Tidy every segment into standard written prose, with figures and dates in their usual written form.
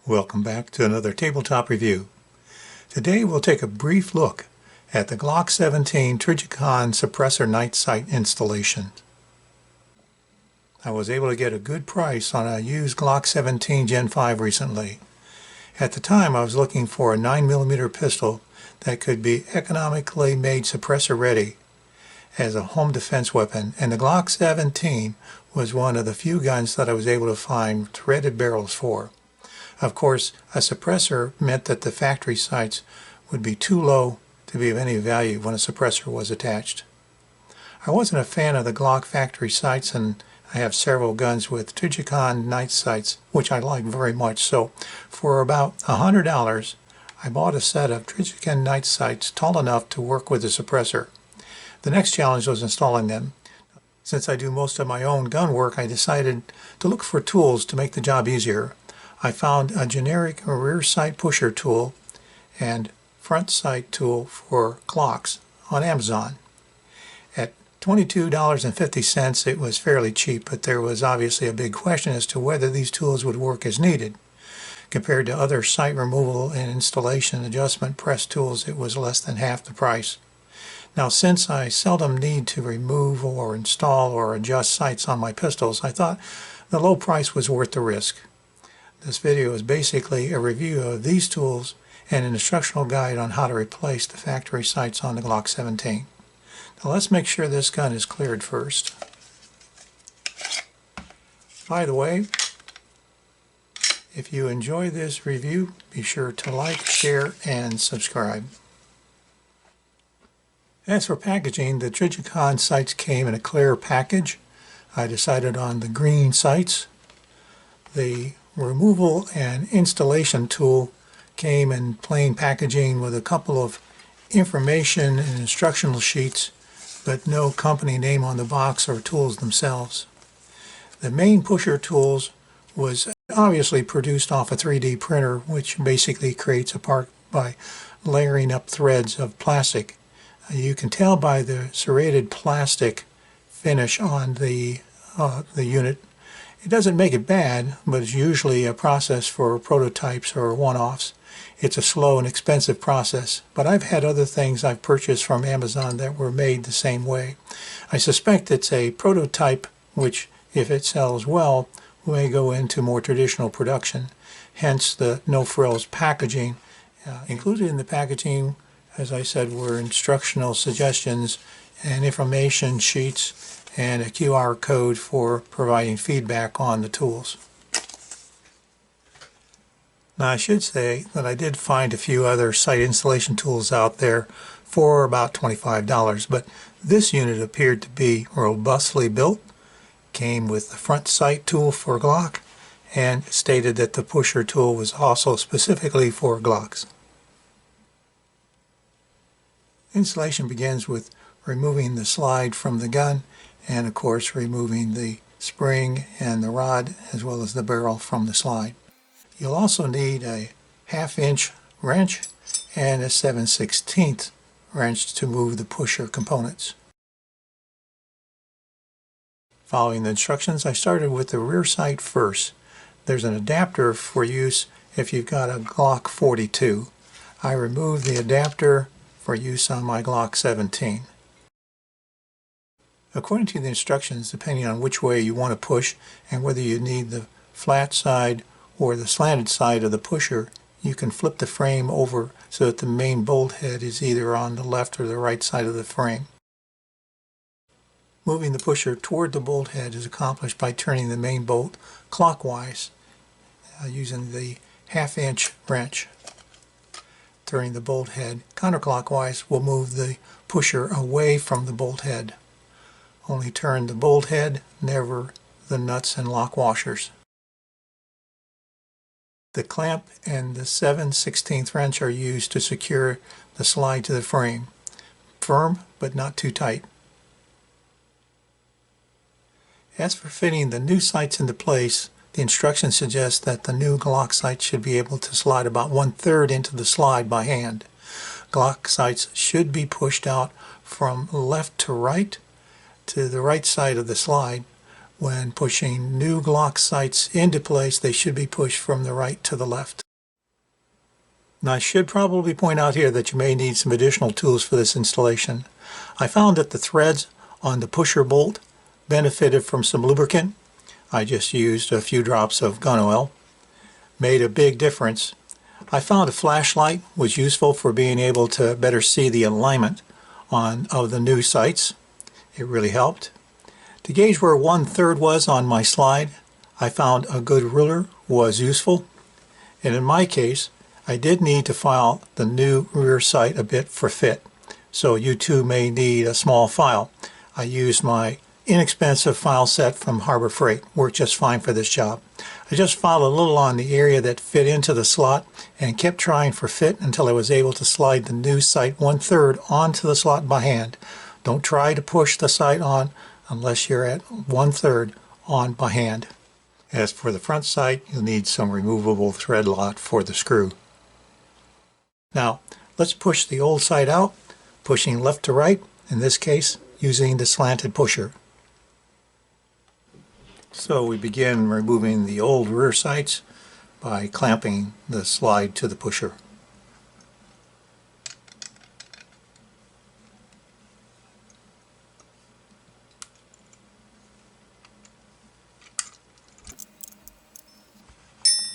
Welcome back to another tabletop review. Today we'll take a brief look at the Glock 17 Trijicon Suppressor night sight installation. I was able to get a good price on a used Glock 17 Gen 5 recently. At the time I was looking for a 9mm pistol that could be economically made suppressor ready as a home defense weapon, and the Glock 17 was one of the few guns that I was able to find threaded barrels for. Of course, a suppressor meant that the factory sights would be too low to be of any value when a suppressor was attached. I wasn't a fan of the Glock factory sights, and I have several guns with Trijicon night sights, which I like very much. So for about $100, I bought a set of Trijicon night sights tall enough to work with the suppressor. The next challenge was installing them. Since I do most of my own gun work, I decided to look for tools to make the job easier. I found a generic rear sight pusher tool and front sight tool for Glocks on Amazon. At $22.50 it was fairly cheap, but there was obviously a big question as to whether these tools would work as needed. Compared to other sight removal and installation adjustment press tools, it was less than half the price. Now, since I seldom need to remove or install or adjust sights on my pistols, I thought the low price was worth the risk. This video is basically a review of these tools and an instructional guide on how to replace the factory sights on the Glock 17. Now let's make sure this gun is cleared first. By the way, if you enjoy this review, be sure to like, share, and subscribe. As for packaging, the Trijicon sights came in a clear package. I decided on the green sights. The removal and installation tool came in plain packaging with a couple of information and instructional sheets, but no company name on the box or tools themselves. The main pusher tools was obviously produced off a 3D printer, which basically creates a part by layering up threads of plastic. You can tell by the serrated plastic finish on the unit. It doesn't make it bad, but it's usually a process for prototypes or one-offs. It's a slow and expensive process, but I've had other things I've purchased from Amazon that were made the same way. I suspect it's a prototype which, if it sells well, may go into more traditional production, hence the no-frills packaging. Included in the packaging, as I said, were instructional suggestions and information sheets and a QR code for providing feedback on the tools. Now I should say that I did find a few other sight installation tools out there for about $25, but this unit appeared to be robustly built, came with the front sight tool for Glock, and stated that the pusher tool was also specifically for Glocks. Installation begins with removing the slide from the gun and of course removing the spring and the rod as well as the barrel from the slide. You'll also need a 1/2-inch wrench and a 7/16 wrench to move the pusher components. Following the instructions, I started with the rear sight first. There's an adapter for use if you've got a Glock 42. I removed the adapter for use on my Glock 17. According to the instructions, depending on which way you want to push and whether you need the flat side or the slanted side of the pusher, you can flip the frame over so that the main bolt head is either on the left or the right side of the frame. Moving the pusher toward the bolt head is accomplished by turning the main bolt clockwise using the 1/2-inch wrench. Turning the bolt head counterclockwise will move the pusher away from the bolt head. Only turn the bolt head, never the nuts and lock washers. The clamp and the 7/16 wrench are used to secure the slide to the frame. Firm, but not too tight. As for fitting the new sights into place, the instructions suggest that the new Glock sights should be able to slide about 1/3 into the slide by hand. Glock sights should be pushed out from left to right to the right side of the slide, when pushing new Glock sights into place, they should be pushed from the right to the left. Now, I should probably point out here that you may need some additional tools for this installation. I found that the threads on the pusher bolt benefited from some lubricant. I just used a few drops of gun oil. Made a big difference. I found a flashlight was useful for being able to better see the alignment of the new sights. It really helped. To gauge where 1/3 was on my slide, I found a good ruler was useful. And in my case, I did need to file the new rear sight a bit for fit. So you too may need a small file. I used my inexpensive file set from Harbor Freight. Worked just fine for this job. I just filed a little on the area that fit into the slot and kept trying for fit until I was able to slide the new sight 1/3 onto the slot by hand. Don't try to push the sight on unless you're at 1/3 on by hand. As for the front sight, you'll need some removable thread lot for the screw. Now, let's push the old sight out, pushing left to right, in this case, using the slanted pusher. So we begin removing the old rear sights by clamping the slide to the pusher.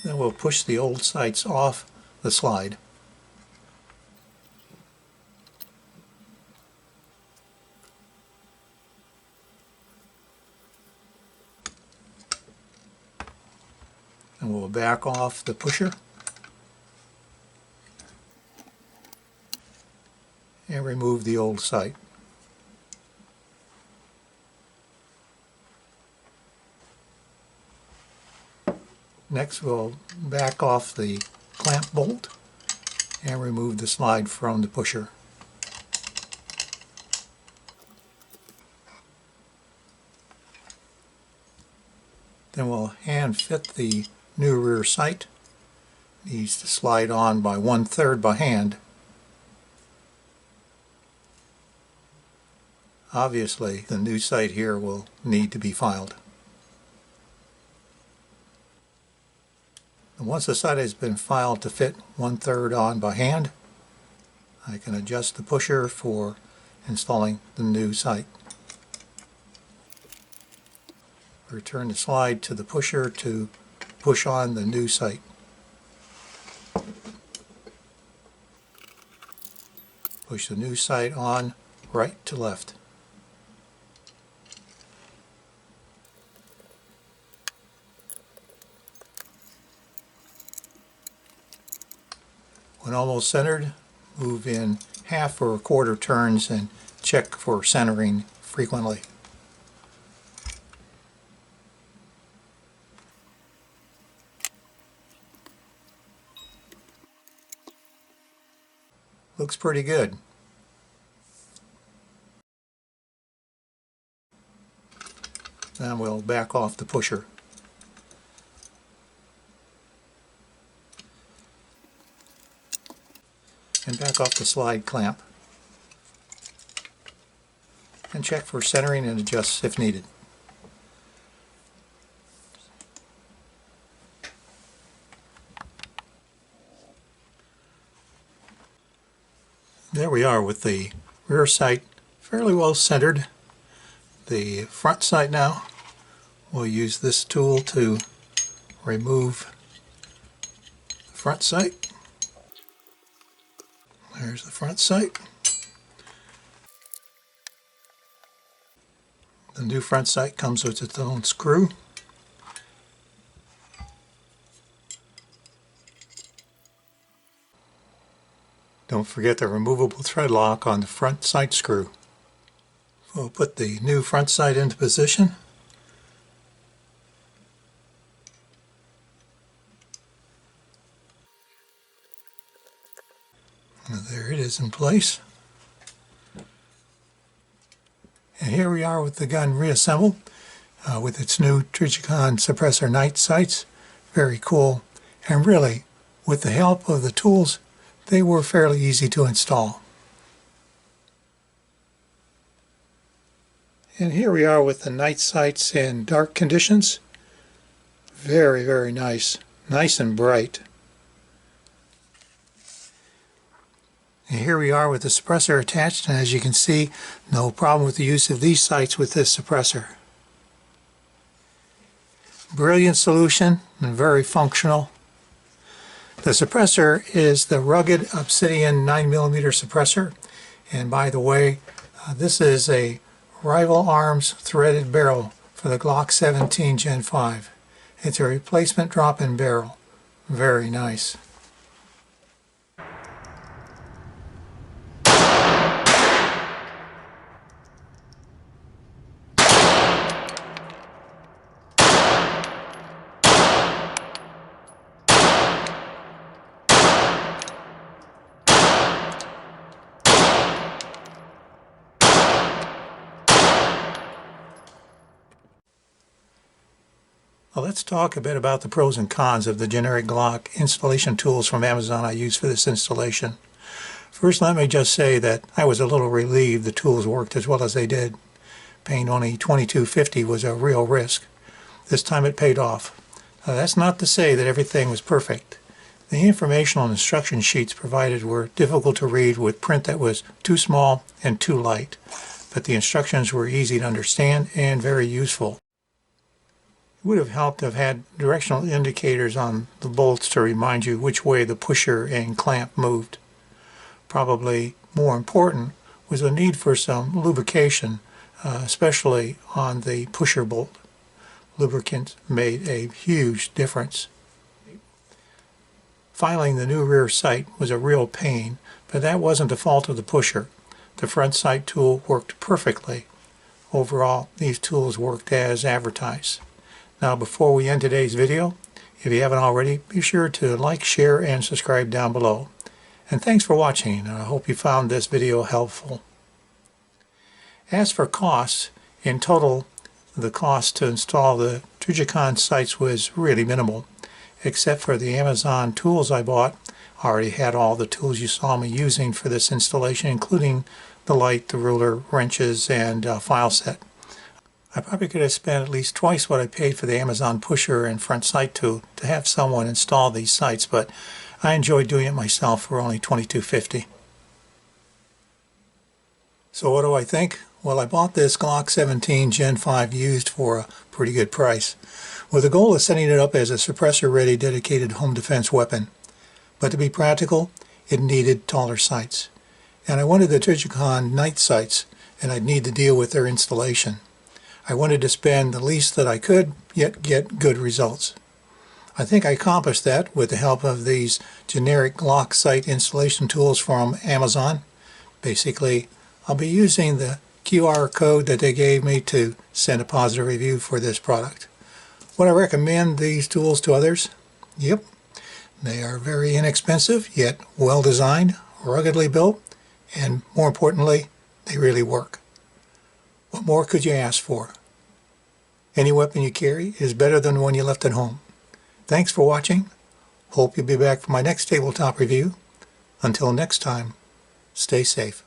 Then we'll push the old sights off the slide. And we'll back off the pusher and remove the old sight. Next, we'll back off the clamp bolt and remove the slide from the pusher. Then we'll hand fit the new rear sight. Needs to slide on by 1/3 by hand. Obviously, the new sight here will need to be filed. And once the sight has been filed to fit 1/3 on by hand, I can adjust the pusher for installing the new sight. Return the slide to the pusher to push on the new sight. Push the new sight on right to left. When almost centered, move in half or a quarter turns and check for centering frequently. Looks pretty good. Then we'll back off the pusher. And back off the slide clamp. And check for centering and adjust if needed. There we are with the rear sight fairly well centered. The front sight now, we'll use this tool to remove the front sight. There's the front sight. The new front sight comes with its own screw. Don't forget the removable thread lock on the front sight screw. We'll put the new front sight into position. And there it is in place. And here we are with the gun reassembled with its new Trijicon Suppressor night sights. Very cool. And really, with the help of the tools, they were fairly easy to install. And here we are with the night sights in dark conditions. Very, very nice. Nice and bright. And here we are with the suppressor attached, and as you can see, no problem with the use of these sights with this suppressor. Brilliant solution and very functional. The suppressor is the rugged Obsidian 9mm suppressor, and by the way, this is a Rival Arms threaded barrel for the Glock 17 Gen 5. It's a replacement drop-in barrel. Very nice. Well, let's talk a bit about the pros and cons of the generic Glock installation tools from Amazon I use for this installation. First, let me just say that I was a little relieved the tools worked as well as they did. Paying only $22.50 was a real risk. This time it paid off. Now, that's not to say that everything was perfect. The informational and instruction sheets provided were difficult to read with print that was too small and too light, but the instructions were easy to understand and very useful. It would have helped to have had directional indicators on the bolts to remind you which way the pusher and clamp moved. Probably more important was the need for some lubrication, especially on the pusher bolt. Lubricant made a huge difference. Filing the new rear sight was a real pain, but that wasn't the fault of the pusher. The front sight tool worked perfectly. Overall, these tools worked as advertised. Now, before we end today's video, if you haven't already, be sure to like, share, and subscribe down below. And thanks for watching, and I hope you found this video helpful. As for costs, in total, the cost to install the Trijicon sights was really minimal. Except for the Amazon tools I bought, I already had all the tools you saw me using for this installation, including the light, the ruler, wrenches, and file set. I probably could have spent at least twice what I paid for the Amazon pusher and front sight tool to have someone install these sights, but I enjoyed doing it myself for only $22.50. So what do I think? Well, I bought this Glock 17 Gen 5 used for a pretty good price, with the goal of setting it up as a suppressor-ready dedicated home defense weapon. But to be practical, it needed taller sights. And I wanted the Trijicon night sights, and I'd need to deal with their installation. I wanted to spend the least that I could, yet get good results. I think I accomplished that with the help of these generic Glock sight installation tools from Amazon. Basically, I'll be using the QR code that they gave me to send a positive review for this product. Would I recommend these tools to others? Yep. They are very inexpensive, yet well designed, ruggedly built, and more importantly, they really work. What more could you ask for? Any weapon you carry is better than the one you left at home. Thanks for watching. Hope you'll be back for my next tabletop review. Until next time, stay safe.